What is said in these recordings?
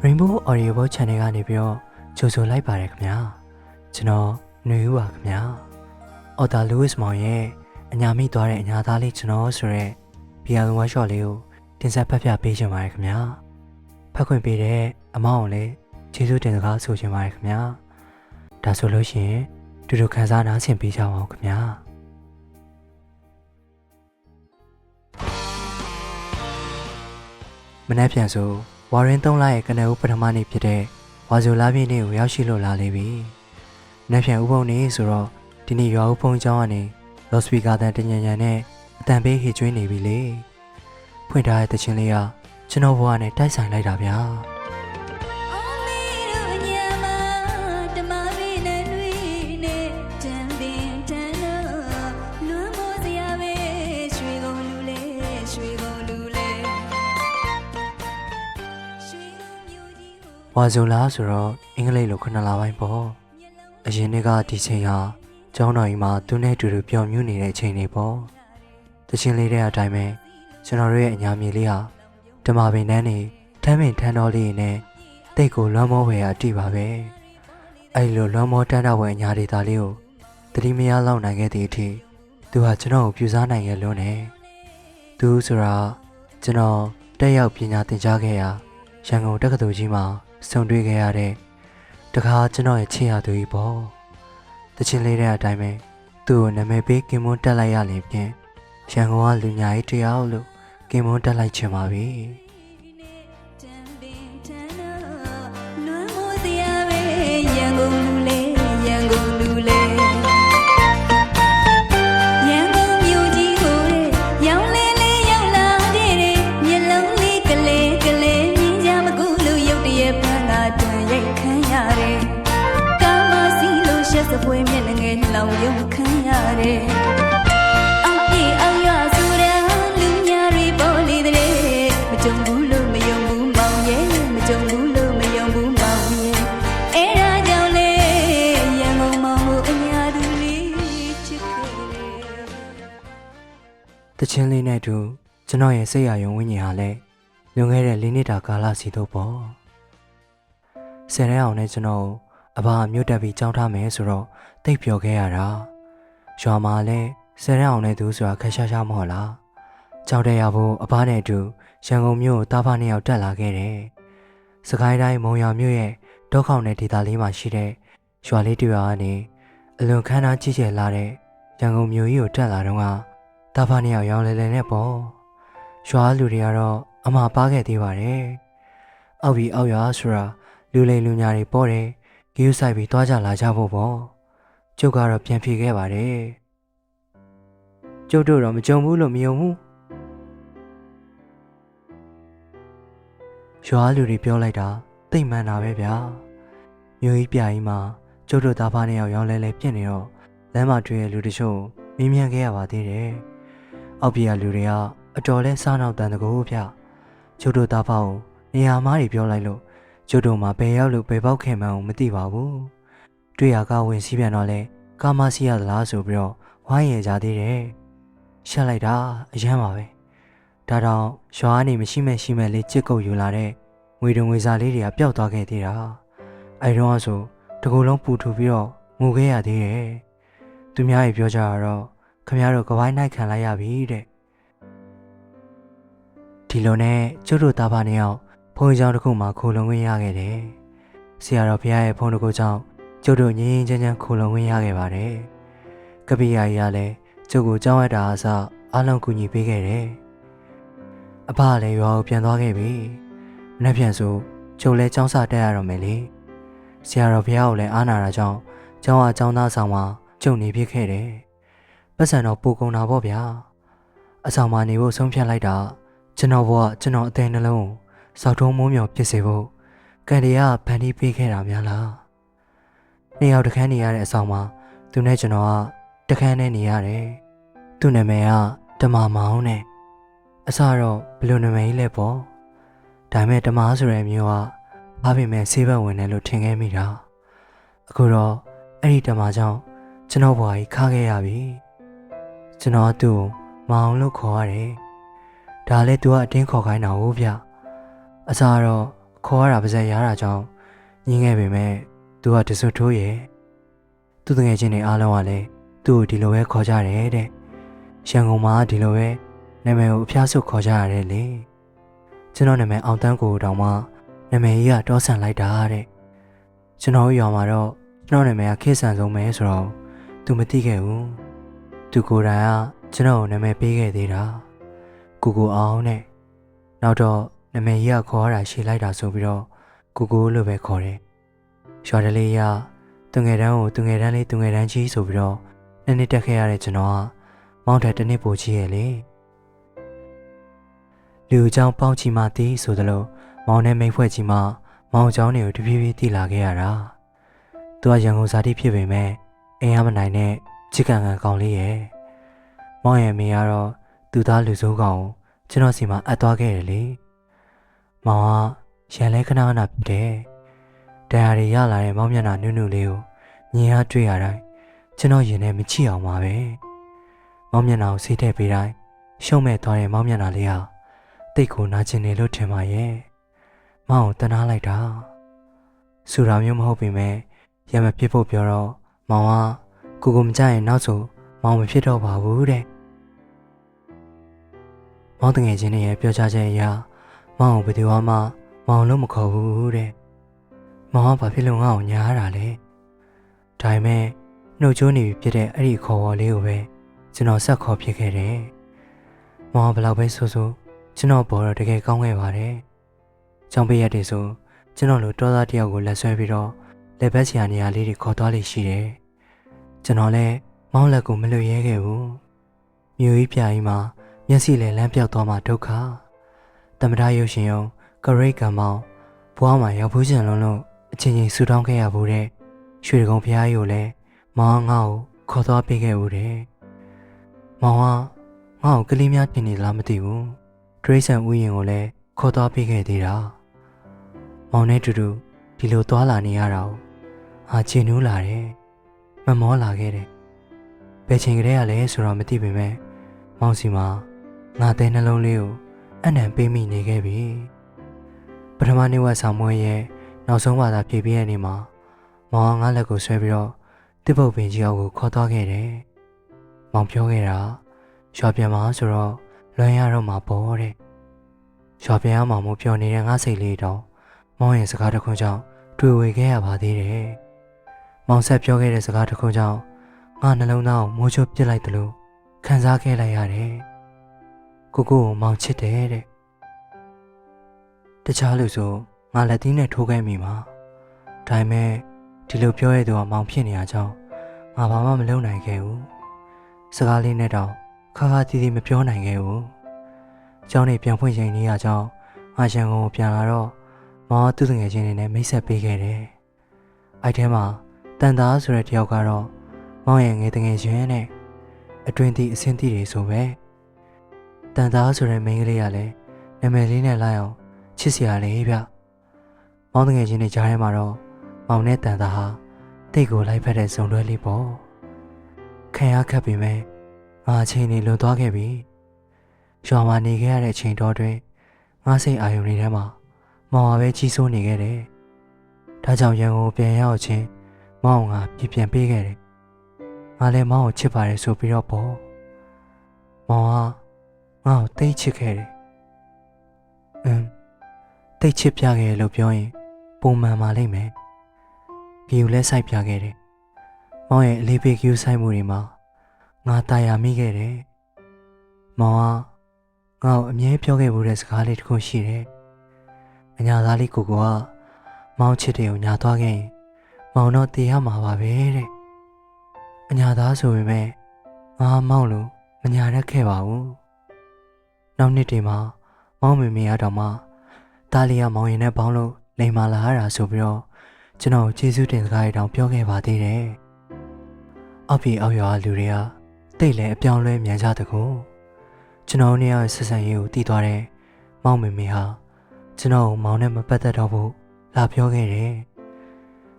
Rainbow Audio Channel ကနေပြီးတော့ကြိုဆိုလိုက်ပါတယ်ခင်ဗျာကျွန်တော်ຫນွေဦးပါခင်ဗျာအော်တာလူးဝစ်မောင်ရဲ့အညာမိသွားတဲ့အညာသားလေးကျွန်တော်ဆိုရက်ဘီယာဝမ်ရှော့လေးကိုတင်ဆက်ဖတ်ပြပေးချင်ပါတယ်ခင်ဗျာဖတ်ခွင့်ပေးတဲ့အမောင်ကိုလည်းကျေးဇူးတင်စကားဆိုချင်ပါတယ်ခင်ဗျာဒါဆိုလို့ရှိရင်တူတူခန်းစားနားဆင်ပေးကြပါဦးခင်ဗျာမနေ့ပြန်ဆိုဝါရင်3လရဲ့ကနဦးပထမနေ့ဖြစ်တဲ့ဝါဇိုလာပြည့်နေ့ကိုရောက်ရှိလို့လာလေပြီ။မနေ့ပြန်ဥပုံနေ့ဆိုတော့ဒီနေ့ရွာဥပုံကျောင်းကနေလော့စပီကာတန်တညံညံနဲ့အတန်ပေးဟစ်ကျွေးနေပြီလေ။ဖွင့်ထားတဲ့တခြင်းလေးကကျွန်တော်ဘဝနဲ့တိုက်ဆိုင်လိုက်တာဗျာ။ဝါဇိုလာဆိုတော့အင်္ဂလိပ်လို9လပိုင်းပေါ့အရင်နေ့ကဒီချိန်ဟာကျောင်းတော်ကြီးမှာသူနဲ့အတူတူပျော်မြူးနေတဲ့အချိန်လေးပေါ့တချင်းလေးတဲ့အတိုင်းပဲကျွန်တော်တို့ရဲ့အညာမြေလေးဟာဓမ္မပင်တန်းနေထမ်းပင်ထန်းတော်လေးနဲ့တိတ်ကိုလွမ်းမောဝယ်အတိပါပဲအဲ့လိုလွမ်းမောတန်းတော်ဝယ်အညာဒေတာလေးကိုတတိမရလောက်နိုင်ခဲ့တဲ့အထိသူဟာကျွန်တော်ကိုပြူစားနိုင်ခဲ့လို့နဲ့သူဆိုတာကျွန်တော်တက်ရောက်ပညာသင်ကြားခဲ့ရာရန်ကုန်တက္ကသိုလ်ကြီးမှာဆုံတွေ့ခဲ့ရတဲ့တခါကျွန်တော်ရဲ့ချစ်ရသူကြီးပေါ့တချင်းလေးတဲ့အတိုင်းပဲသူ့ကိုနာမည်ပေးကင်မွန်းတက်လိုက်ရရင်ဖြင့်ရန်ကုန်ကလူညာကြီးတယောက်လို့ကင်မွန်းတက်လိုက်ချင်ပါပြီဖွေးမြက်ငယ်လောင်ရုံခံရတယ်အောက်ပြေအောက်ရွာဆိုတဲ့လူညာတွေပေါ်လေတဲ့မကြုံဘူးလို့မယုံဘူးမောင်ရဲ့မကြုံဘူးလို့မယုံဘူးမောင်ရဲ့အဲ့ဒါကြောင့်လေရန်ကုန်မောင်မှုအညာသူလေးချစ်ခဲ့တချင်းလေးနဲ့တူကျွန်တော်ရဲ့စိတ်ရယုံဝိညာဉ်ဟာလည်းလွန်ခဲ့တဲ့၄နှစ်တာကာလစီတော့ပေါ့ဆယ်တန်းအောင်နဲ့ကျွန်တော်အဘမြို့တက်ပြီးကြောင်းထားမယ်ဆိုတော့တိတ်ပျော်ခဲ့ရတာရွာမှာလည်းဆယ်ရန်အောင်နဲ့သူဆိုတာခက်ရှားရှားမဟုတ်လားကြောက်တဲ့ရဖို့အဘနဲ့အတူရန်ကုန်မြို့တာဖာနှစ်ယောက်တက်လာခဲ့တယ်စကိုင်းတိုင်းမုံရွာမြို့ရဲ့တောခေါင်နယ်ဒေသလေးမှာရှိတဲ့ရွာလေးတရွာကနေအလွန်ခမ်းနားကြီးကျယ်လာတဲ့ရန်ကုန်မြို့ကြီးကိုတက်လာတော့ကတာဖာနှစ်ယောက်ရောင်းလဲလဲနဲ့ပေါ့ရွာလူတွေကတော့အမှားပါခဲ့သေးပါတယ်အောက်ပြီးအောက်ရွာဆိုတာလူလိမ်လူညာတွေပေါ်တယ်ဂယူးဆိုင်ပြီးသွားကြလာကြဖို့ပေါ့ကျုပ်ကတော့ပြန်ဖြေခဲ့ပါတယ်ကျုပ်တို့တော့မကြုံဘူးလို့မယုံဘူးရွာလူတွေပြောလိုက်တာသိမ့်မှန်တာပဲဗျာမြို့ကြီးပြကြီးမှာကျုပ်တို့သားဖားနှစ်ယောက်ရောင်းလဲလဲပြင့်နေတော့လမ်းမှာတွေ့တဲ့လူတချို့မင်းမြန်ခဲ့ရပါသေးတယ်အောက်ပြရလူတွေကအတော်လဲစားနောက်တန်တကူဗျကျုပ်တို့သားဖားကိုနေရာမားတွေပြောလိုက်လို့ကျုပ်တို့မှာဘယ်ရောက်လို့ဘယ်ပေါက်ခင်မှန်းကိုမသိပါဘူးတွေ့ရကဝင်စီးပြန်တော့လဲကာမစီရသလားဆိုပြီးတော့ဝိုင်းရကြသေးတယ်ရှက်လိုက်တာအယမ်းပါပဲဒါတော့ရွာကနေမရှိမဲ့လေးကြစ်ကုတ်ယူလာတဲ့ငွေတုံငွေစာလေးတွေကပျောက်သွားခဲ့သေးတာအဲတော့ဆိုတကူလုံးပူထူပြီးတော့ငိုခဲ့ရသေးတယ်သူများကြီးပြောကြတော့ခမရတို့ကပိုင်းနိုင်ခံလိုက်ရပြီတဲ့ဒီလိုနဲ့ကျုပ်တို့သားပါနေအောင်ဖုန်းကြောင်တစ်ခုမှခိုလုံဝင်ရခဲ့တယ်ဆရာတော်ဘုရားရဲ့ဖုန်းတစ်ခုကြောင့်ကျုပ်တို့ငြင်းငြင်းချမ်းချမ်းခိုလုံဝင်ရခဲ့ပါတယ်ကပိယာကြီးကလည်းကျုပ်ကိုကြောင်းရတာအစအားလုံးကူညီပေးခဲ့တယ်အဖလည်းရွာကိုပြန်သွားခဲ့ပြီမနေ့ပြန်ဆိုကျုပ်လည်းကျောင်းစာတက်ရတော့မယ်လေဆရာတော်ဘုရားကိုလည်းအားနာတာကြောင့်ကျောင်းအားကျောင်းသားဆောင်မှာကျုံနေဖြစ်ခဲ့တယ်ပတ်စံတော့ပူကုန်တာပေါ့ဗျာအဆောင်မှာနေဖို့ဆုံးဖြတ်လိုက်တာကျွန်တော်ဘဝကျွန်တော်အသေးနှလုံးစောက်ထုံးမိုးမြော်ဖြစ်စေဖို့ကံတရားဖန်တီးပေးခဲ့တာများလားနှစ်ယောက်တခန်းနေရတဲ့အဆောင်မှာသူနဲ့ကျွန်တော်ကတခန်းနဲ့နေရတယ်သူ့နာမည်ကဓမ္မမောင်နဲ့အစတော့ဘယ်လိုနာမည်ကြီးလဲပေါ့ဒါပေမဲ့ဓမ္မဆိုတဲ့မျိုးကဘာဖြစ်မဲ့ဆေးဘက်ဝင်တယ်လို့ထင်ခဲ့မိတာအခုတော့အဲ့ဒီဓမ္မကြောင့်ကျွန်တော်ဘဝကြီးခါခဲ့ရပြီကျွန်တော်သူ့ကိုမောင်လို့ခေါ်ရတယ်ဒါလည်းသူကအတင်းခေါ်ခိုင်းတာဟုတ်ဗျအစားတော့ ခေါ်ရတာပါဇက်ရတာကြောင့်ညင်းခဲ့ပေမဲ့သူကတဆွထိုးရဲ့သူတငယ်ချင်းတွေအားလုံးကလည်းသူ့ကိုဒီလိုပဲခေါ်ကြတယ်တဲ့ရန်ကုန်မှာဒီလိုပဲနာမည်ကိုအဖျားဆုပ်ခေါ်ကြရတယ်လေကျွန်တော်နာမည်အောင်တန်းကိုတောင်မှနာမည်ကြီးကတောဆန်လိုက်တာတဲ့ကျွန်တော်ရွာမှာတော့ကျွန်တော်နာမည်ကခေတ်ဆန်ဆုံးပဲဆိုတော့သူမသိခဲ့ဘူးသူကိုယ်တိုင်ကကျွန်တော်ကိုနာမည်ပေးခဲ့သေးတာကိုအောင်နဲ့နောက်တော့နာမည်ကြီးကခေါ်ရတာရှည်လိုက်တာဆိုပြီးတော့ကိုလို့ပဲခေါ်တယ်ရွာတလေးကသူငယ်တန်းကိုသူငယ်တန်းလေးသူငယ်တန်းကြီးဆိုပြီးတော့နှစ်တက်ခဲ့ရတဲ့ကျွန်တော်ကမောင်းတဲ့တစ်နှစ်ပိုကြီးရဲ့လေလူအကြောင်းပေါင်းချီမှတည်ဆိုသလိုမောင်းတဲ့မိတ်ဖွဲ့ကြီးမှမောင်းအကြောင်းတွေကိုတဖြည်းဖြည်းတည်လာခဲ့ရတာသူကရန်ကုန်ဇာတိဖြစ်ပေမဲ့အိမ်ရမနိုင်တဲ့ချစ်ကန်ကန်ကောင်လေးရဲ့မောင်းရဲ့မိကတော့သူသားလူစိုးကောင်ကိုကျွန်တော်စီမှာအပ်သွားခဲ့တယ်လေမောင်ကရန်လဲခဏခဏပြတယ်တရားတွေရလာတဲ့မောင်းမျက်နှာနုနုလေးကိုမြင်ရတွေ့ရတိုင်းကျွန်တော်ရင်ထဲမချိအောင်ပါပဲမောင်းမျက်နှာကိုဆေးထည့်ပေးတိုင်းရှုံးမဲ့သွားတဲ့မောင်းမျက်နှာလေးဟာတိတ်ကိုနာကျင်နေလို့ထင်ပါရဲ့မောင်းကိုတနာလိုက်တာဆူတာမျိုးမဟုတ်ပေမဲ့ရမဖြစ်ဖို့ပြောတော့မောင်ကကိုမကြရင်နောက်ဆိုမောင်မဖြစ်တော့ပါဘူးတဲ့မောင်တငယ်ချင်းရဲ့ပြောကြားချက်အရမောင်ကိုဘယ်သူမှမောင်လို့မခေါ်ဘူးတဲ့မောင်ကဘာဖြစ်လို့ငါ့ကိုညားတာလဲဒါပေမဲ့နှုတ်ချိုးနေပြီဖြစ်တဲ့အဲ့ဒီခေါ်ဝေါ်လေးကိုပဲကျွန်တော်ဆက်ခေါ်ဖြစ်ခဲ့တယ်မောင်ကဘယ်လောက်ပဲဆိုဆိုကျွန်တော်ပေါ်တော့တကယ်ကောင်းခဲ့ပါတယ်ကျောင်းပေးရက်တွေဆိုကျွန်တော်လိုတောသားတယောက်ကိုလက်ဆွဲပြီးတော့လက်ဘက်ချရာနေရာလေးတွေခေါ်သွားလိမ့်ရှိတယ်ကျွန်တော်လည်းမောင်းလက်ကိုမလွတ်ရဲခဲ့ဘူးမြို့ကြီးပြာကြီးမှာမျက်စိလည်းလမ်းပြောက်သွားမှဒုက္ခတမထရုပ်ရှင်ယုံကရိတ်ကံမောင်းဘွားမှာရောက်ဘူးချင်လုံးလို့အချင်းချင်းဆူတောင်းခဲ့ရဘူးတဲ့ရွှေတကုံဖျားကြီးကိုလည်းမောင်ငါ့ကိုခေါ်သွားပေးခဲ့ဘူးတဲ့မောင်ကငါ့ကိုကလေးများတင်နေလားမသိဘူးဒရိဆန်ဥယျာဉ်ကိုလည်းခေါ်သွားပေးခဲ့သေးတာမောင်နဲ့တူတူဒီလိုသွားလာနေရတာကိုဟာချင်နူးလာတယ်မမောလာခဲ့တယ်ဘယ်ချိန်ကလေးရလဲဆိုတော့မသိပေမဲ့မောင်စီမှာငါတဲ့နှလုံးလေးကိုအနံပေးမိနေခဲ့ပြီပထမနေ့ဝက်ဆောင်မွေးရဲ့နောက်ဆုံးဘာသာဖြည့်ပြည့်တဲ့နေ့မှာမောင်ကငါလက်ကိုဆွဲပြီးတော့တစ်ပုတ်ပင်ကြီးအောက်ကိုခေါ်သွားခဲ့တယ်မောင်ပြောခဲ့တာရွာပြန်မှာဆိုတော့လွမ်းရတော့မှာပေါ့တဲ့ရွာပြန်အောင်မို့ပြောနေတဲ့ငါစိတ်လေးတော့မောင်ရဲ့စကားတစ်ခွန်းကြောင့်တွေ့ဝေခဲ့ရပါသေးတယ်မောင်ဆက်ပြောခဲ့တဲ့စကားတစ်ခွန်းကြောင့်ငါနှလုံးသားကိုမိုးချိုးပစ်လိုက်တယ်လို့ခံစားခဲ့လိုက်ရတယ်ကိုမောင်ချစ်တယ်တဲ့တခြားလူဆိုငါလက်သီးနဲ့ထိုးခဲ့မိမှာဒါပေမဲ့ဒီလိုပြောရတဲ့သူကမောင်ဖြစ်နေရကြောင်းငါဘာမှမလုပ်နိုင်ခဲ့ဘူးစကားလေးနဲ့တော့ခါခါတီးတီးမပြောနိုင်ခဲ့ဘူးကျောင်းနေပြန်ဖွင့်ချိန်နေရကြောင်းငါရန်ကုန်ကိုပြန်လာတော့မောင်ကသူ့ငယ်ချင်းတွေနဲ့မိတ်ဆက်ပေးခဲ့တယ်အဲ့ထဲမှာတန်သားဆိုတဲ့တယောက်ကတော့မောင်ရဲ့ငယ်တငယ်ချင်းနဲ့အတွင်တီအစင်းတီတွေဆိုပဲတန်သားဆိုတဲ့မိန်းကလေးကလည်းနာမည်လေးနဲ့လိုက်အောင်ချစ်စရာလေးဗျမောင်တငယ်ချင်းတွေကြားထဲမှာတော့မောင်နဲ့တန်သားဟာတိတ်ကိုလိုက်ဖက်တဲ့ဇုံတွဲလေးပေါ့ခံရခက်ပေမဲ့ငါအချိန်နေလွန်သွားခဲ့ပြီရွာမှာနေခဲ့ရတဲ့အချိန်တော်တွင်ငါစိတ်အာရုံတွေထဲမှာမောင်ကပဲကြီးစိုးနေခဲ့တယ်ဒါကြောင့်ရန်ကုန်ပြန်ရောက်ချင်းမောင်ကပြန်ပေးခဲ့တယ်ငါလည်းမောင်ကိုချစ်ပါတယ်ဆိုပြီးတော့ပေါ့မောင်ကငါ့ကိုတိတ်ချစ်ခဲ့တယ်တိတ်ချစ်ပြခဲ့လို့ပြောရင်ပုံမှန်ပါလိမ့်မယ်ဂီယူလည်းစိုက်ပြခဲ့တယ်မောင်ရဲ့အလေးပေးဂီယူဆိုင်မှုတွေမှာငါတာယာမိခဲ့တယ်မောင်ကငါ့ကိုအမြဲပြောခဲ့မှုတဲ့စကားလေးတစ်ခုရှိတယ်အညာသားလေးကိုကမောင်ချစ်တယ်ကိုညာသွားခဲ့ရင်မောင်တော့တည်ရမှာပါပဲတဲ့အညာသားဆိုပေမဲ့ငါမောင်လို့မညာတတ်ခဲ့ပါဘူးနောက်နှစ်တွေမှာမောင်မေမေရတော့မှတားလီကမောင်ရင်နဲ့ပေါင်းလို့လိမ်မာလာရတာဆိုပြီးတော့ကျွန်တော်ကျေးဇူးတင်စကားတွေတောင်ပြောခဲ့ပါသေးတယ်အောက်ပြည်အောက်ရွာလူတွေကတိတ်လဲအပြောင်းလဲမြန်ကြတကူကျွန်တော်နဲ့ဆက်ဆံရေးကိုတည်သွားတဲ့မောင်မေမေဟာကျွန်တော်မောင်နဲ့မပတ်သက်တော့ဘူးလာပြောခဲ့တယ်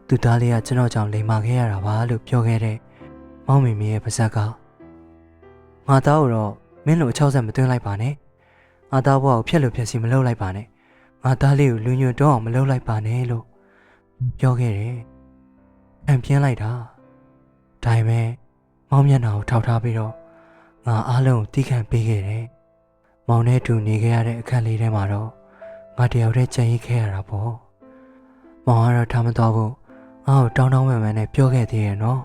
သူသားလေးကကျွန်တော်ကြောင့်လိမ်မာခဲ့ရတာပါလို့ပြောခဲ့တဲ့မောင်မေမေရဲ့ပါဇက်ကငါသားကိုတော့မင်းလိုအချောက်ဆက်မသွင်းလိုက်ပါနဲ့ငါသားဘွားကိုဖျက်လို့ဖျက်စီမလုပ်လိုက်ပါနဲ့ ငါသားလေးကိုလူညွတ်တော့အောင်မလုပ်လိုက်ပါနဲ့လို့ပြောခဲ့တယ်။အံပြင်းလိုက်တာ။ဒါပေမဲ့မောင်မျက်နှာကိုထောက်ထားပြီးတော့ငါအားလုံးကိုတီးခန့်ပေးခဲ့တယ်။မောင်နဲ့တူနေခဲ့ရတဲ့အခန်းလေးထဲမှာတော့ငါတယောက်တည်းကြံရစ်ခဲ့ရတာပေါ့။မောင်ကတော့ထားမတော့ဘူးငါ့ကိုတောင်းပန်နဲ့ပြောခဲ့သေးရဲ့နော်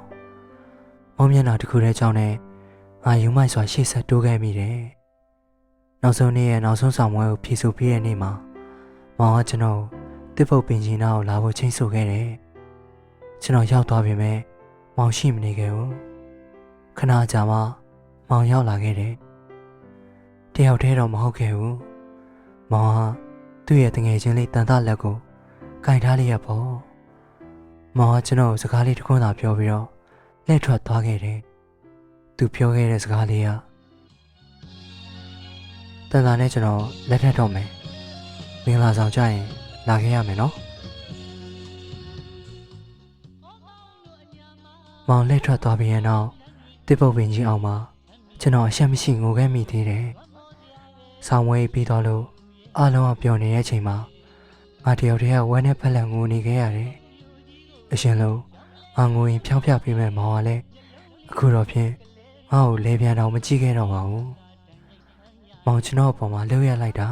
။မောင်မျက်နှာတစ်ခုတည်းကြောင့်နဲ့ငါယူမိုက်စွာရှေ့ဆက်တိုးခဲ့မိတယ်။နောက်ဆုံးနေ့ရဲ့နောက်ဆုံးဆောင်ပွဲကိုဖြည့်ဆို့ပြီးတဲ့နေ့မှာမောင်ကကျွန်တော်တစ်ပုတ်ပင်ကြီးနားကိုလာဖို့ချိန်ဆခဲ့တယ်။ကျွန်တော်ရောက်သွားပြီမဲ့မောင်ရှိမနေခဲ့ဘူး။ခဏကြာမှမောင်ရောက်လာခဲ့တယ်။တယောက်တည်းတော့မဟုတ်ခဲ့ဘူး။မောင်ကသူ့ရဲ့တငယ်ချင်းလေးတန်တလက်ကိုကင်ထားလိုက်ရပေါ့။မောင်ကကျွန်တော်စကားလေးတစ်ခုသာပြောပြီးတော့လှည့်ထွက်သွားခဲ့တယ်။သူပြောခဲ့တဲ့စကားလေးကတန်တာနဲ့ကျွန်တော်လက်ထပ်တော့မယ်။မင်္ဂလာဆောင်ကြရင်လာခဲ့ရမယ်နော်။မောင်လက်ထွက်သွားပြီးရင်တော့တစ်ပုတ်ပင်ကြီးအောင်မှာကျွန်တော်အရှက်မရှိငိုခဲ့မိသေးတယ်။ဆောင်းဝဲပြီးတော့လို့အားလုံးကပျော်နေတဲ့အချိန်မှာငါတယောက်တည်းကဝမ်းနဲ့ဖက်လက်ငိုနေခဲ့ရတယ်။အရှင်လုံးငါငိုရင်ဖြောင်းဖြပေးမဲ့မောင်ကလည်းအခုတော့ဖြင့်ငါ့ကိုလဲပြန်တော့မကြည့်ခဲ့တော့ပါဘူး။မောင်ကျွန်တော်အပေါ်မှာလှုပ်ရလိုက်တာ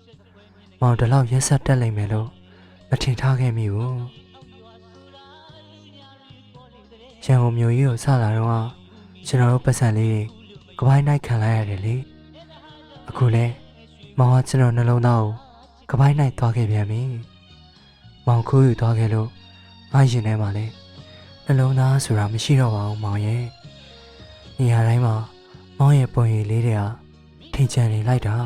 ။မောင်ဒီလောက်ရက်ဆက်တက်လိမ့်မယ်လို့မထင်ထားခဲ့မိဘူး။ရန်ကုန်မြို့ကြီးကိုစလာတော့ကျွန်တော်တို့ပတ်စံလေးတွေကပိုင်းနိုင်ခံလိုက်ရတယ်လေ။အခုလဲမောင်ကကျွန်တော်နှလုံးသားကိုကပိုင်းနိုင်သွားခဲ့ပြန်ပြီ။မောင်ခိုးယူသွားခဲ့လို့ငါရင်ထဲမှာလဲနှလုံးသားဆိုတာမရှိတော့ပါဘူးမောင်ရဲ့။နေရာတိုင်းမှာမောင်ရဲ့ပုံရိပ်လေးတွေကထင်ချန်နေလိုက်တာ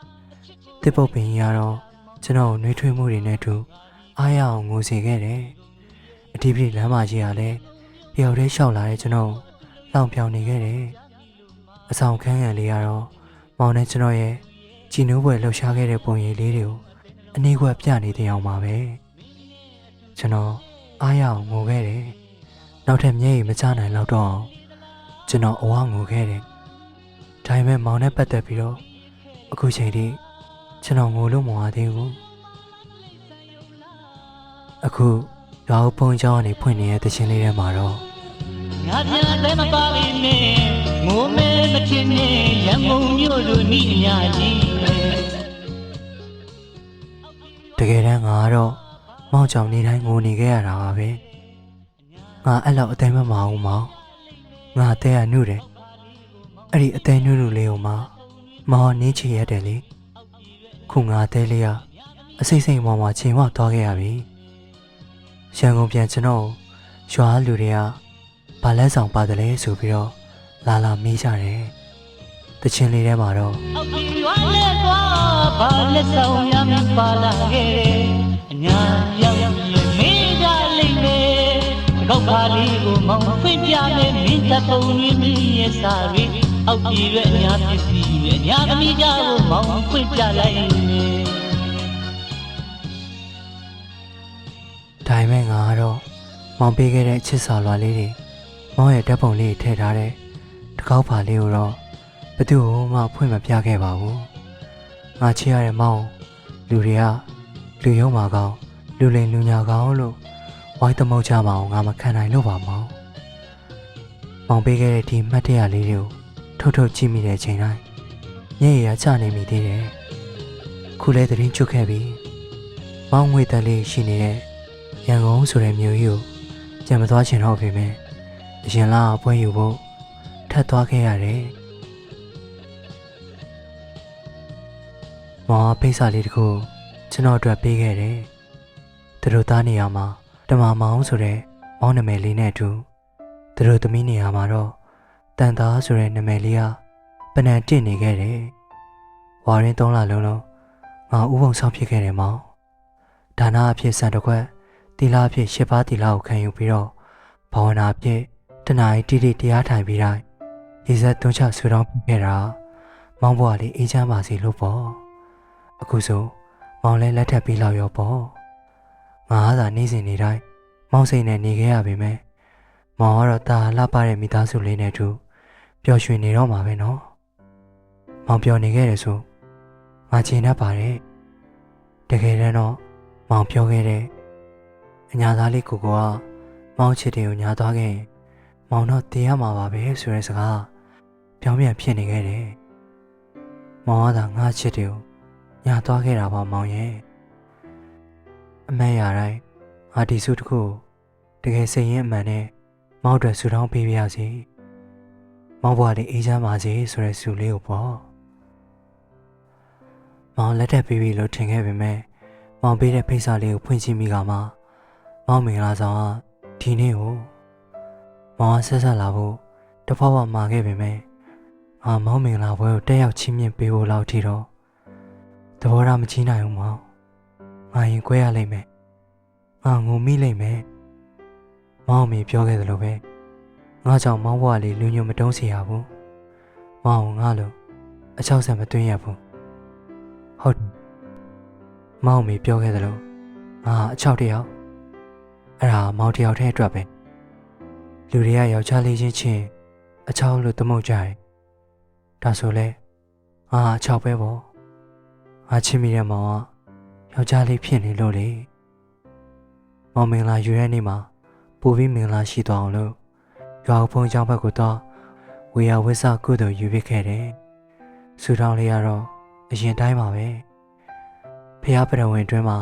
။တစ်ပုတ်ပင်ကြီးကတော့ကျွန်တော်နှွေးထွေးမှုတွေနဲ့တူအားရအောင်ငိုစေခဲ့တယ်။အတိပိလမ်းမကြီးကလည်းတယောက်တည်းလျှောက်လာတဲ့ကျွန်တော်လောင်ပြောင်နေခဲ့တယ်။အဆောင်ခန်းငယ်လေးကတော့မောင်နဲ့ကျွန်တော်ရဲ့ကြည်နူးပွဲလှူရှားခဲ့တဲ့ပုံရိပ်လေးတွေကိုအနည်းကွက်ပြနေတဲ့အောင်ပါပဲ။ကျွန်တော်အားရအောင်ငိုခဲ့တယ်။နောက်ထပ်မျက်ရည်မကျနိုင်တော့တော့ကျွန်တော်အဝငိုခဲ့တယ်။ဒါပေမဲ့မောင်နဲ့ပတ်သက်ပြီးတော့အခုချိန်ထိကျွန်တော်ငိုလို့မဝသေးဘူး။အခုရောင်ပုံကြောင်းကနေဖွင့်နေတဲ့တခြင်းလေးထဲမှာတော့ငါပြန်လည်းမပါလိမ့်နဲ့ငိုမဲမချင်နဲ့ရန်ကုန်မြို့လိုမိအများကြီးတကယ်တမ်းငါကတော့မောင်ကြောင့်နေတိုင်းငိုနေခဲ့ရတာပါပဲငါအဲ့လောက်အသိမမအောင်မောင်ငါအသေးကနှုတ်တယ်အဲ့ဒီအသေးနှုတ်လူလေးကိုမှမောင်နင်းချီရတယ်လေခုငါအသေးလေးကအစိမ့်စိမ့်မောင်မှချိန်ဝသွားခဲ့ရပြီရန်ကုန်ပြန်ကျွန်တော်ရွာလူတွေကဘာလဲဆောင်ပါတယ်လဲဆိုပြီးတော့လာမေးကြတယ်တချင်းလေးထဲမှာတော့အောက်ဒီရွာလဲသွားဘာလဲဆောင်ရမပါလာခဲ့အညာရောက်မေးကြလိမ့်မယ်ကောက်ပါလေးကိုမောင်ဖွင့်ပြမယ်မင်းတပ်ပုံရင်းရဲ့စာရီအောက်ဒီရွက်အညာပစ္စည်းရဲ့အညာသမီးကြကိုမောင်ဖွင့်ပြလိုက်မယ်ဒါပေမဲ့ငါကတော့မောင်ပေးခဲ့တဲ့ချစ်စာလွှာလေးတွေမောင်ရဲ့ဓာတ်ပုံလေးထည့်ထားတဲ့တကောက်ပါလေးကိုတော့ဘသူ့ကိုမှဖွင့်မပြခဲ့ပါဘူးငါချစ်ရတဲ့မောင်လူတွေကလူယုံမာကောင်လူလိမ်လူညာကောင်လို့ဝိုင်းသမုတ်ကြမအောင်ငါမခံနိုင်လို့ပါမောင်ပေးခဲ့တဲ့ဒီမှတ်တရလေးတွေကိုထုတ်ကြည့်မိတဲ့အချိန်တိုင်းညရရချနေမိသေးတယ်ခုလဲသတင်းချုပ်ခဲ့ပြီးမောင်ငွေတန်လေးရှိနေတဲ့ရန်ကုန်ဆိုတဲ့မြို့ကြီးကိုကြံမသွားချင်တော့ပြီမယ်အရင်လားပွဲယူဖို့ထပ်သွားခဲ့ရတယ်မောင်ပိတ်စာလေးတခုကျွန်တော်အတွက်ပေးခဲ့တယ်သူတို့သားနေရာမှာတမမောင်ဆိုတဲ့မောင်နာမည်လေးနဲ့အတူသူတို့သမီးနေရာမှာတော့တန်သားဆိုတဲ့နာမည်လေးကပနံတင့်နေခဲ့တယ်ဝါရင်း3လလုံးလုံးငါဥပုံဆောင်ဖြစ်ခဲ့တယ်မောင်ဒါနအဖြစ်စံတစ်ခွက်တီလာအဖြစ်10ပါးတီလာကိုခံယူပြီးတော့ဘာဝနာအဖြစ်တနာရီတိတိတရားထိုင်ပြီးတိုင်းရေစက်သွန်းချဆူတောင်းခဲ့တာမောင်ဘွားလေးအေးချမ်းပါစေလို့ပေါ့အခုဆိုမောင်လဲလက်ထပ်ပြီးလောက်ရောပေါ့ငါသာနေစဉ်နေတိုင်းမောင်စိတ်နဲ့နေခဲ့ရပေမဲ့မောင်ကတော့တာလှပတဲ့မိသားစုလေးနဲ့တူပျော်ရွှင်နေတော့မှာပဲနော်မောင်ပျော်နေခဲ့တယ်ဆိုငါချင်တတ်ပါတယ် တကယ်တမ်းတော့မောင်ပြောခဲ့တဲ့အညာသားလေးကိုကမောင်ချစ်တယ်ကိုညာသွားခဲ့ရင်မောင်တော့တေးရမှာပါပဲဆိုတဲ့စကားပြောင်းပြန်ဖြစ်နေခဲ့တယ်မောင်ကသာငါချစ်တယ်ကိုညာသွားခဲ့တာပါမောင်ရဲ့အမှန်ရတိုင်းငါဒီစုတစ်ခုတကယ်စိတ်ရင်းအမှန်နဲ့မောင်အတွက်ဆူတောင်းပေးပါရစေမောင်ဘွားလေးအေးချမ်းပါစေဆိုတဲ့ဆုလေးကိုပေါ့မောင်လက်ထပ်ပေးပြီလို့ထင်ခဲ့ပေမဲ့မောင်ပေးတဲ့ဖိတ်စာလေးကိုဖွင့်ကြည့်မိကမှမောင်မင်္ဂလာဆောင်ကဒီနေ့ကိုမောင်ကဆက်ဆက်လာဖို့တဖွာဖွာမှာခဲ့ပေမဲ့မောင်မင်္ဂလာပွဲကိုတက်ရောက်ချီးမြှင့်ပေးဖို့လောက်ထိတော့သဘောထားမကြီးနိုင်ဘူးမောင်ငါရင်ခွဲရလိမ့်မယ်ငါငုံမိလိမ့်မယ်မောင်မေပြောခဲ့သလိုပဲငါကြောင့်မောင်ဘွားလေးလူညွတ်မတုံးစီရဘူးမောင်ငါလို့အချောက်ဆက်မသွင်းရဘူးဟုတ်မောင်မေပြောခဲ့သလိုငါအချောက်တယောက်အဲ့ဒါမောင်တယောက်တည်းအတွက်ပဲလူတွေကယောက်ျားလေးချင်းချင်းအချောက်လို့သမုတ်ကြတယ်ဒါဆိုလဲငါအချောက်ပဲပေါ့ငါချစ်မိတဲ့မောင်ကယောက်ျားလေးဖြစ်နေလို့လေမောင်မင်္ဂလာယူတဲ့နေ့မှာပူပြီးမင်္ဂလာရှိသွားအောင်လို့ရွာဘုံကျောင်းဘက်ကိုတော့ဝေယဝိဆကုသိုလ်ယူပြခဲ့တယ်ဆူတောင်းလေးကတော့အရင်တိုင်းပါပဲဖះပရဝင်းအတွင်းမှာ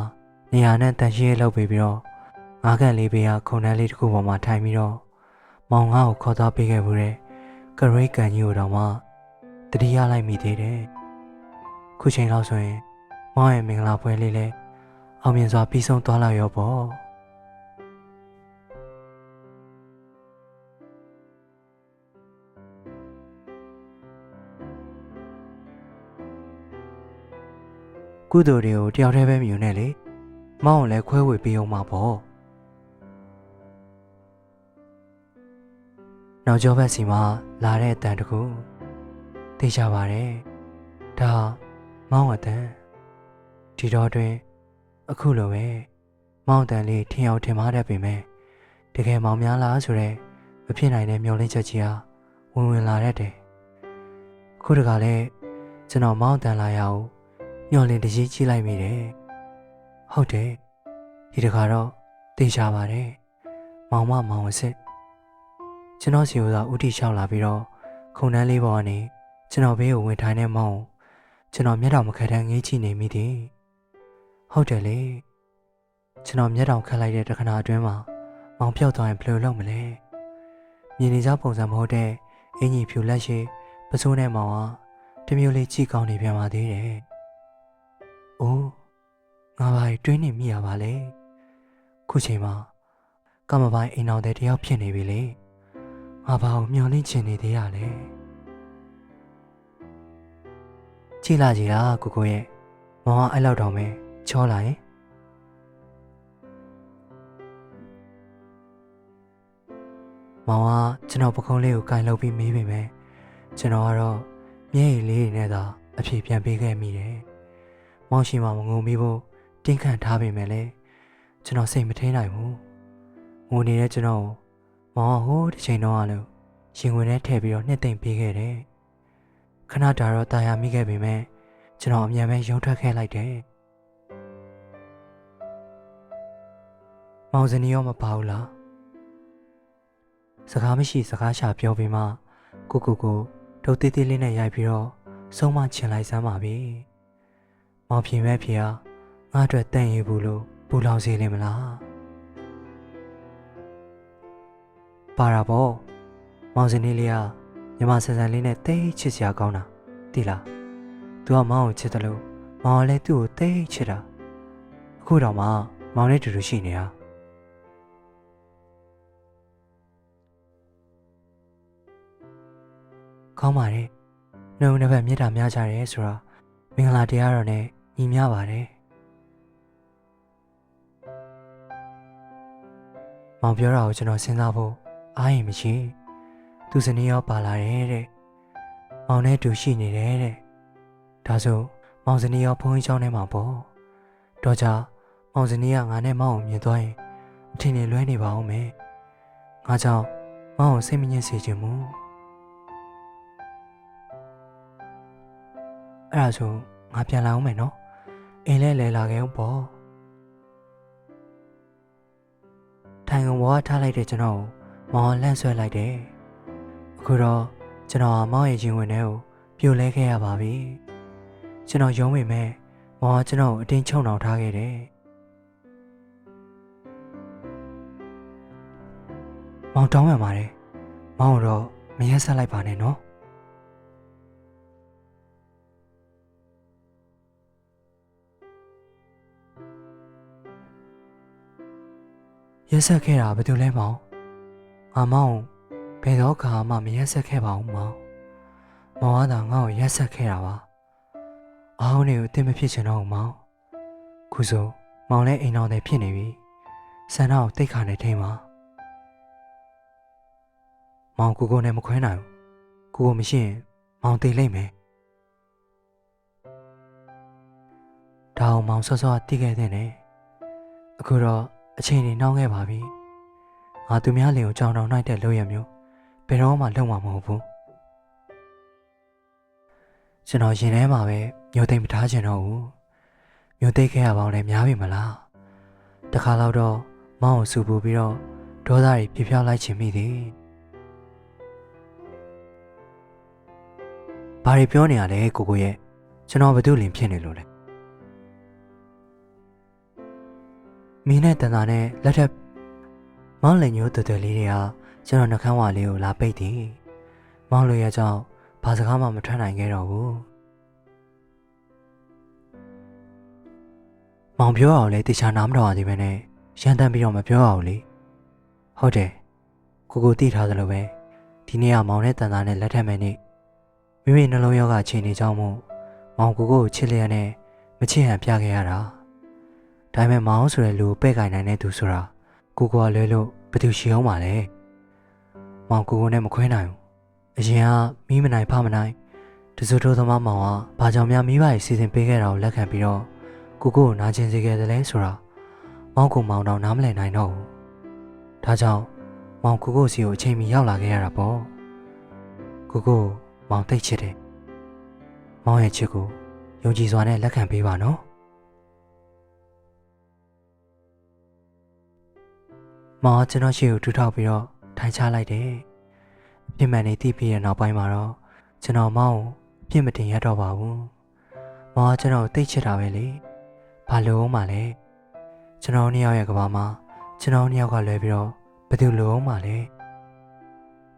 နေရာနဲ့တန်ရှင်းရေးလုပ်ပြီးတော့ငါးကန်လေးပေးကခုံတန်းလေးတစ်ခုပေါ်မှာထိုင်ပြီးတော့မောင်ငါ့ကိုခေါ်သွားပေးခဲ့ဘူးတဲ့ကရိတ်ကန်ကြီးကိုတော့မှတတိယလိုက်မိသေးတယ်ခုချိန်လောက်ဆိုရင်မောင်ရဲ့မင်္ဂလာပွဲလေးလဲအောင်မြင်စွာပြီးဆုံးသွားလောက်ရောပေါ့ကုသိုလ်တွေကိုတယောက်တည်းပဲမြူနေလေမောင်ကိုလည်းခွဲဝေပေးအောင်မှာပေါ့နောက်ကျောဘက်စီမှာလာတဲ့အတန်တကူသိကြပါတယ်ဒါမောင်အတန်ဒီတော့တွင်အခုလိုပဲမောင်တန်လေးထင်အောင်ထင်မှားတတ်ပေမဲ့တကယ်မောင်များလားဆိုတော့မဖြစ်နိုင်တဲ့မျောလင့်ချက်ကြီးဟာဝင်လာတတ်တယ်ခုတကလည်းကျွန်တော်မောင်တန်လာရအောင်ညှော်လင်းတကြီးကြည့်လိုက်မိတယ်ဟုတ်တယ်ဒီတခါတော့သိချပါတယ်မောင်မောင်အစ်စ်ကျွန်တော်စီကိုသာဥတီလျှောက်လာပြီးတော့ခုံတန်းလေးပေါ်ကနေကျွန်တော်ဘေးကိုဝင်ထိုင်နေမောင်ကျွန်တော်မျက်တောင်မခတ်တန်းငေးကြည့်နေမိသည်ဟုတ်တယ်လေကျွန်တော်မျက်တောင်ခတ်လိုက်တဲ့တခဏအတွင်းမှာမောင်ပြောက်သွားရင်ဘယ်လိုလုပ်မလဲမြင်နေကြပုံစံမဟုတ်တဲ့အင်ကြီးဖြူလက်ရှိပစိုးနဲ့မောင်ကတမျိုးလေးကြည့်ကောင်းနေပြန်ပါသေးတယ်။အိုးငါဘာတွေးနေမိရပါလဲ။ခုချိန်မှာကမ္မပိုင်းအိမ်တော်တဲ့တယောက်ဖြစ်နေပြီလေ။ငါဘာကိုမျှော်လင့်ချင်နေသေးရလဲ။ကြည့်လာကြည့်လားကိုကိုရဲ့မောင်ကအဲ့လောက်တောင်ပဲချောလာရင်မောင်ကကျွန်တော်ပခုံးလေးကိုကင်လုပ်ပြီးမေးပေမဲ့ကျွန်တော်ကတော့မျက်ရည်လေးနဲ့သာအဖြေပြန်ပေးခဲ့မိတယ်။မောင်ရှိမှမငုံပြီးဖို့တင်းခန့်ထားပေမဲ့လည်းကျွန်တော်စိတ်မထိန်နိုင်ဘူး။ငိုနေတဲ့ကျွန်တော်မောင်ဟိုးတစ်ချိန်တော့လို့ရင်ဝင်ထဲထည့်ပြီးတော့နှစ်သိမ့်ပေးခဲ့တယ်။ခဏတာတော့တာယာမိခဲ့ပေမဲ့ကျွန်တော်အမြန်ပဲရုံထွက်ခဲ့လိုက်တယ်။မောင်စနီရောမပါဘူးလား။စကားမရှိစကားရှာပြောပြီးမှကိုဒုတ်သေးသေးလေးနဲ့ရိုက်ပြီးတော့ဆုံးမချင်လိုက်စမ်းပါပြီ။မောင်ဖြေမဲ့ဖြေဟာငါ့အတွက်တန့်ရဘူးလို့ပူလောင်စေလိမ့်မလား။ပါတာပေါ့မောင်စနီလေးကညီမဆန်ဆန်လေးနဲ့တိတ်ချစ်စရာကောင်းတာသိလား။ तू ကမောင်ကိုချစ်တယ်လို့မောင်ကလည်းသူ့ကိုတိတ်ချစ်တာ။အခုတော့မှမောင်နဲ့တူတူရှိနေတာ။ကောင်းပါတယ်။နှုတ်နှစ်ဖက်မေတ္တာများကြတယ်ဆိုတာမင်္ဂလာတရားတော်နဲ့ညီမျှပါတယ်။မောင်ပြောတာကိုကျွန်တော်စဉ်းစားဖို့အားရင်မရှိ။သူစနေရောပါလာတယ်တဲ့။မောင်နဲ့တူရှိနေတယ်တဲ့။ဒါဆိုမောင်စနေရောဘုန်းကြီးကျောင်းထဲမှာပေါ့။တော့ကြမောင်စနေကငါနဲ့မောင်ကိုမြင်သွားရင်အထင်နဲ့လွဲနေပါအောင်မယ်။ငါကြောင့်မောင်ကိုစိတ်မညစ်စေချင်ဘူး။အဲ့ဒါဆိုငါပြန်လာအောင်မယ်နော် အိမ်လဲလဲလာခဲ့အောင်ပေါ့ထိုင်ကုန်ပေါ်ကထားလိုက်တဲ့ကျွန်တော်မောင်လှန့်ဆွဲလိုက်တယ်အခုတော့ကျွန်တော်မောင်ရဲ့ရင်ဝင်ထဲကိုပြိုလဲခဲ့ရပါပြီကျွန်တော်ယုံမိမဲ့မောင်ကကျွန်တော်အတင်းချုံနှောင်ထားခဲ့တယ်မောင်တောင်းပန်ပါတယ်မောင်တော့မရက်ဆက်လိုက်ပါနဲ့နော်ရက်ဆက်ခဲ့တာဘာလို့လဲမောင်မောင်ဘယ်တော့ခါမှမရက်ဆက်ခဲ့ပါဘူးမောင်ကသာငါ့ကိုရက်ဆက်ခဲ့တာပါအားနေကိုတင်မဖြစ်ချင်တော့ဘူးမောင်ခုဆိုမောင်လည်းအိမ်တော်တွေဖြစ်နေပြီဆန္ဒကိုတိတ်ခါနေထိန်ပါမောင်ကိုနဲ့မခွဲနိုင်ဘူးကိုမရှိရင်မောင်တိတ်လိမ့်မယ်ဒါအောင်မောင်စောစောတိခဲ့တဲ့နဲ့အခုတော့အချိန်တွေနှောင်းခဲ့ပါပြီငါသူများလင်ကိုကြောင်တောင်နှိုက်တဲ့လုပ်ရမျိုးဘယ်တော့မှလုပ်မှာမဟုတ်ဘူးကျွန်တော်ရင်ထဲမှာပဲမျိုးသိမ့်မထားချင်တော့ဘူးမျိုးသိမ့်ခဲ့ရပေါင်းလည်းများပြီမလားတခါတော့မောင်ကိုစူပူပြီးတော့ဒေါသတွေပြပြောင်းလိုက်ချင်မိသည်ဘာတွေပြောနေရလဲကိုရဲ့ကျွန်တော်ဘာလို့လင်ဖြစ်နေလို့လဲမင်းနဲ့တန်တာနဲ့လက်ထက်မောင်လည်းညို့တူတူလေးတွေကကျွန်တော်နှကန်းဝါလေးကိုလာပိတ်သည်မောင်လိုရကြောင့်ဘာစကားမှမထွက်နိုင်ခဲ့တော့ဘူးမောင်ပြောအောင်လေတခြားနားမတော်ရသေးပဲနဲ့ရန်တမ်းပြီးတော့မပြောအောင်လေဟုတ်တယ်ကိုသိထားသလိုပဲဒီနေ့ကမောင်နဲ့တန်တာနဲ့လက်ထက်မဲ့နေ့မိမိနှလုံးရောဂါချိန်နေကြောင်းမို့မောင်ကိုချစ်လျက်နဲ့မချစ်ဟန်ပြခဲ့ရတာဒါပေမဲ့မောင်ဆိုတဲ့လူပဲ့ကိုင်နိုင်တဲ့သူဆိုတာကိုကလွဲလို့ဘယ်သူရှိအောင်ပါလဲမောင်ကိုနဲ့မခွဲနိုင်ဘူးအရင်ကမီးမနိုင်ဖမနိုင်တစိုးထိုးသမားမောင်ကဘာကြောင့်များမိဘကြီးစီစဉ်ပေးခဲ့တာကိုလက်ခံပြီးတော့ကိုနာကျင်စေခဲ့တယ်လဲဆိုတာမောင်မောင်တော့နားမလည်နိုင်တော့ဘူးဒါကြောင့်မောင်စီကိုအချိန်မီရောက်လာခဲ့ရတာပေါ့မောင်သိချစ်တယ်မောင်ရဲ့ချစ်ကိုယုံကြည်စွာနဲ့လက်ခံပေးပါနော်မောင်ကျွန်တော်ရှေ့ကိုထူထောက်ပြီးတော့ထိုင်ချလိုက်တယ်အပြစ်မှန်နေသိပြီးတဲ့နောက်ပိုင်းမှာတော့ကျွန်တော်မောင်ကိုအပြစ်မတင်ရတော့ပါဘူးမောင်ကျွန်တော်သိချစ်တာပဲလေဘာလို့မှလဲကျွန်တော်နှစ်ယောက်ရဲ့ကဘာမှာကျွန်တော်နှစ်ယောက်ကလွဲပြီးတော့ဘယ်သူလို့မှလဲ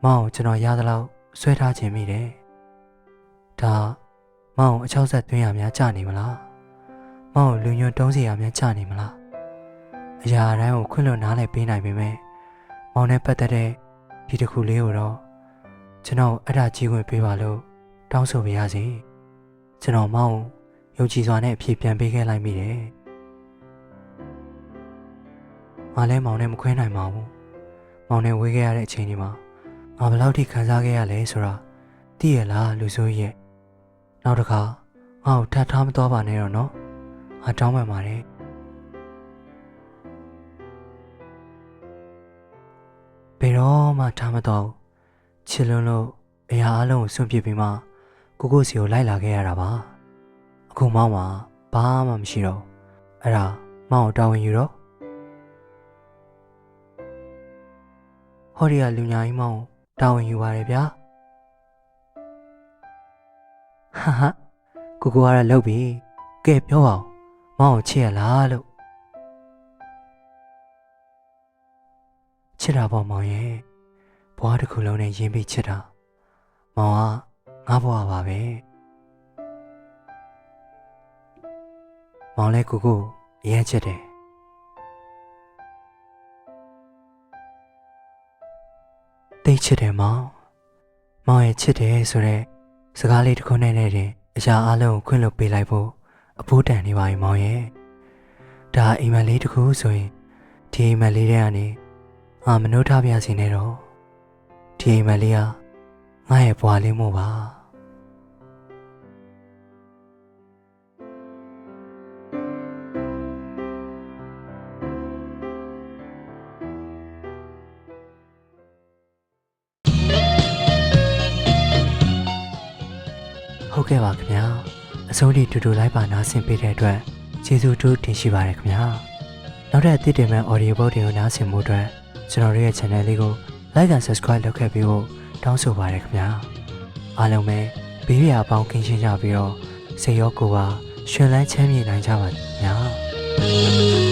မောင်ကျွန်တော်ရသလောက်ဆွဲထားခြင်းမိတယ်ဒါမောင်အချောက်ဆက်သွင်းရများကြာနေမလားမောင်လူညွန့်တုံးစီရများကြာနေမလားအရာတိုင်းကိုခွင့်လွှတ်နားလည်ပေးနိုင်ပေမဲ့မောင်နဲ့ပတ်သက်တဲ့ဒီတစ်ခုလေးကိုတော့ကျွန်တော်အဲ့ဒါကြီးဝင်ပေးပါလို့တောင်းဆိုပါရစေကျွန်တော်မောင်ယုံကြည်စွာနဲ့အဖြေပြန်ပေးခဲ့လိုက်မိတယ်ငါလည်းမောင်နဲ့မခွဲနိုင်ပါဘူးမောင်နဲ့ဝေးခဲ့ရတဲ့အချိန်ဒီမှာငါဘယ်လောက်ထိခံစားခဲ့ရလဲဆိုတာသိရလားလူဆိုးရဲ့နောက်တစ်ခါငါ့ကိုထပ်ထားမသွားပါနဲ့တော့နော်ငါတောင်းပန်ပါတယ်ဘယ်တော့မှထားမတော့ချစ်လွန်းလို့အရာအလုံးကိုစွန့်ပစ်ပြီးမှကိုစီကိုလိုက်လာခဲ့ရတာပါအခုမောင်မှာဘာမှမရှိတော့အဲ့ဒါမောင်ကိုတာဝန်ယူတော့ဟောဒီကလူညာကြီးမောင်တာဝန်ယူပါတယ်ဗျာဟာကိုကတော့လှုပ်ပြီကဲပြောပါဦးမောင်ကိုချစ်ရလားလို့ချစ်တာပေါ့မောင်ရဲ့ဘွားတစ်ခုလုံးနဲ့ရင်းပြီးချစ်တာမောင်ကငါဘွားပါပဲမောင်လည်းကိုအရင်ချစ်တယ်တိတ်ချစ်တယ်မောင်ရဲ့ချစ်တယ်ဆိုတဲ့စကားလေးတစ်ခုနဲ့နဲ့တင်အရာအလုံးကိုခွင့်လွှတ်ပေးလိုက်ဖို့အဖိုးတန်နေပါပြီမောင်ရဲ့ဒါအိမ်မက်လေးတစ်ခုဆိုရင်ဒီအိမ်မက်လေးတွေကနေငါမနှုတ်ထားပြစီနဲ့တော့ဒီအိမ်မက်လေးကငါရဲ့ဘွားလေးမို့ပါဟုတ်ကဲ့ပါခင်ဗျာအစိုးရတူတူလိုက်ပါနားဆင်ပေးတဲ့အတွက် ကျေးဇူးတို့တင်ရှိပါရခင်ဗျာနောက်ထပ်အသစ်တင်မဲ့ audio book တွေကိုနားဆင်မှုအတွက်ကျွန်တော်တို့ရဲ့ channel လေးကို like and subscribe လုပ်ခဲ့ပြီးတော့တောင်းဆိုပါရခင်ဗျာအားလုံးပဲဘေးရအပေါင်းကင်းရှင်းကြပြီးတော့စိတ်ရောကိုယ်ပါရှင်လန်းချမ်းမြေ့နိုင်ကြပါခင်ဗျာ